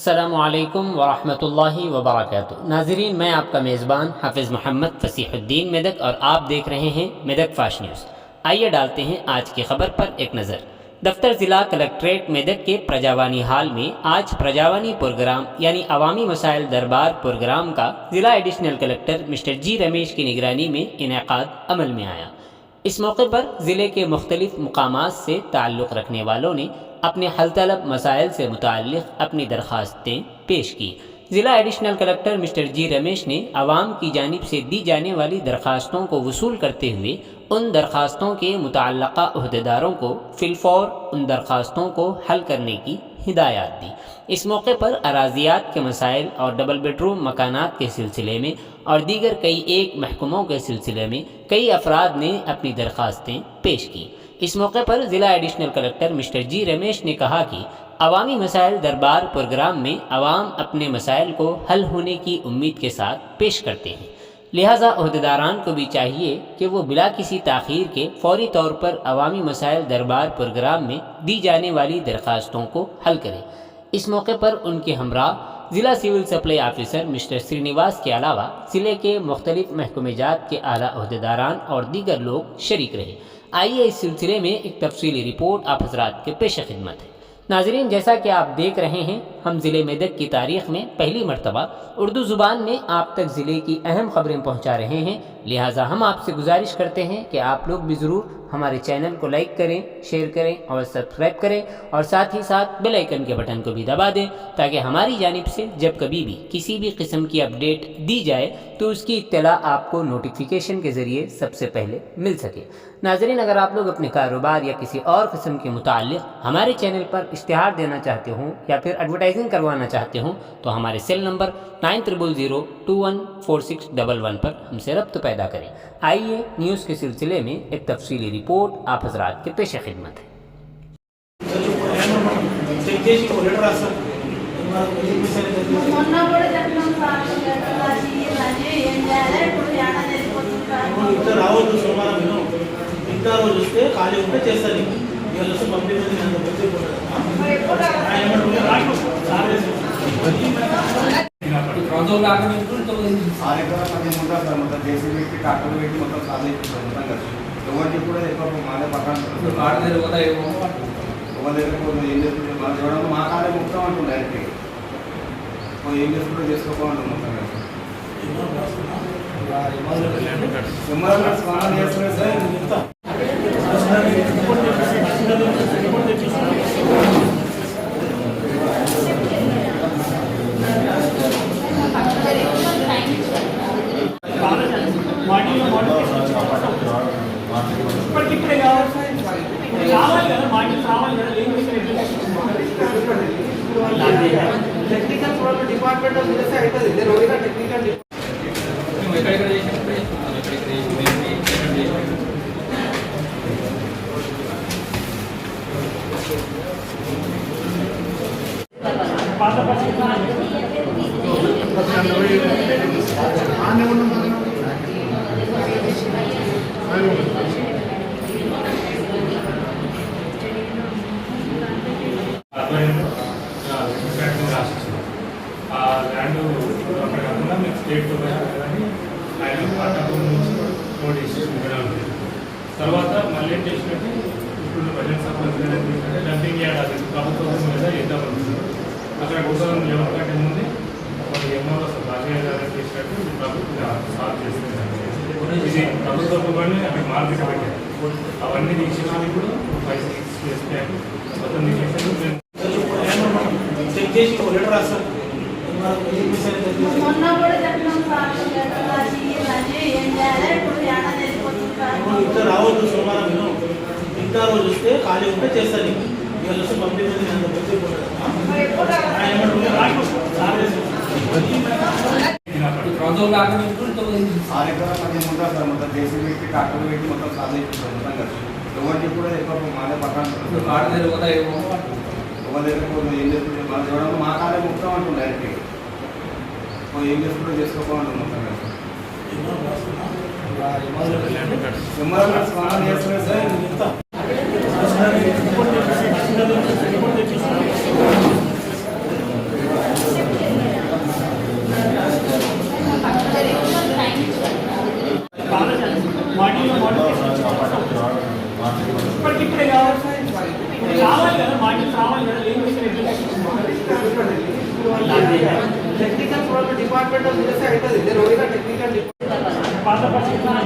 السلام علیکم ورحمۃ اللہ وبرکاتہ۔ ناظرین، میں آپ کا میزبان حافظ محمد فصیح الدین میدک اور آپ دیکھ رہے ہیں میدک فاش نیوز۔ آئیے ڈالتے ہیں آج کی خبر پر ایک نظر۔ دفتر ضلع کلکٹریٹ میدک کے پرجاوانی ہال میں آج پرجاوانی پروگرام یعنی عوامی مسائل دربار پروگرام کا ضلع ایڈیشنل کلکٹر مسٹر جی رمیش کی نگرانی میں انعقاد عمل میں آیا۔ اس موقع پر ضلع کے مختلف مقامات سے تعلق رکھنے والوں نے اپنے حل طلب مسائل سے متعلق اپنی درخواستیں پیش کی۔ ضلع ایڈیشنل کلکٹر مسٹر جی رمیش نے عوام کی جانب سے دی جانے والی درخواستوں کو وصول کرتے ہوئے ان درخواستوں کے متعلقہ عہدیداروں کو فی الفور ان درخواستوں کو حل کرنے کی ہدایات دی۔ اس موقع پر اراضیات کے مسائل اور ڈبل بیڈ روم مکانات کے سلسلے میں اور دیگر کئی ایک محکموں کے سلسلے میں کئی افراد نے اپنی درخواستیں پیش کی۔ اس موقع پر ضلع ایڈیشنل کلکٹر مسٹر جی رمیش نے کہا کہ عوامی مسائل دربار پروگرام میں عوام اپنے مسائل کو حل ہونے کی امید کے ساتھ پیش کرتے ہیں، لہٰذا عہدیداران کو بھی چاہیے کہ وہ بلا کسی تاخیر کے فوری طور پر عوامی مسائل دربار پروگرام میں دی جانے والی درخواستوں کو حل کریں۔ اس موقع پر ان کے ہمراہ ضلع سول سپلائی آفیسر مسٹر سرینیواس کے علاوہ ضلع کے مختلف محکمہ جات کے اعلیٰ عہدیداران اور دیگر لوگ شریک رہے۔ آئیے اس سلسلے میں ایک تفصیلی رپورٹ آپ حضرات کے پیش خدمت ہے۔ ناظرین، جیسا کہ آپ دیکھ رہے ہیں، ہم ضلع میدک کی تاریخ میں پہلی مرتبہ اردو زبان میں آپ تک ضلع کی اہم خبریں پہنچا رہے ہیں، لہٰذا ہم آپ سے گزارش کرتے ہیں کہ آپ لوگ بھی ضرور ہمارے چینل کو لائک کریں، شیئر کریں اور سبسکرائب کریں اور ساتھ ہی ساتھ بیل آئیکن کے بٹن کو بھی دبا دیں تاکہ ہماری جانب سے جب کبھی بھی کسی بھی قسم کی اپڈیٹ دی جائے تو اس کی اطلاع آپ کو نوٹیفیکیشن کے ذریعے سب سے پہلے مل سکے۔ ناظرین، اگر آپ لوگ اپنے کاروبار یا کسی اور قسم کے متعلق ہمارے چینل پر اشتہار دینا چاہتے ہوں یا پھر ایڈورٹائزنگ کروانا چاہتے ہوں تو ہمارے سیل نمبر 9000214611 پر ہم سے رابطہ پیدا کریں۔ آئیے نیوز کے سلسلے میں ایک تفصیلی رپورٹ آپ حضرات کے پیش خدمت ہے۔ తర్వాత మళ్ళీ ఏం చేసినట్టు ఇప్పుడు ప్రజెంట్ సంబంధించిన డంపింగ్ యార్డ్ అది ప్రభుత్వం మీద ఇద్దామనుకుంటున్నారు. అక్కడ గోదావరి లెవెల్ కంటే ముందే ఒక ఎంఆర్ఓ రాజకీయాలు చేసినట్టు ప్రభుత్వం సాల్వ్ చేస్తున్నారు. ఇది ప్రభుత్వం అక్కడ మార్కెట్ పెట్టారు, అవన్నీ తీసేసి ఇప్పుడు 5-6 years బ్యాక్ మొత్తం తీసేసి చెక్ చేసి లెటర్ రాస్తారు. రావద్దు సోమవారం మిగతా రోజు వస్తే ఖాళీ ఉంటే చేస్తాను. ఇవాళ వస్తే పంపించండి. ఏం చేసుకుంటే చేసుకోవాలంటున్నాం. పాత పరిస్థితుల్లో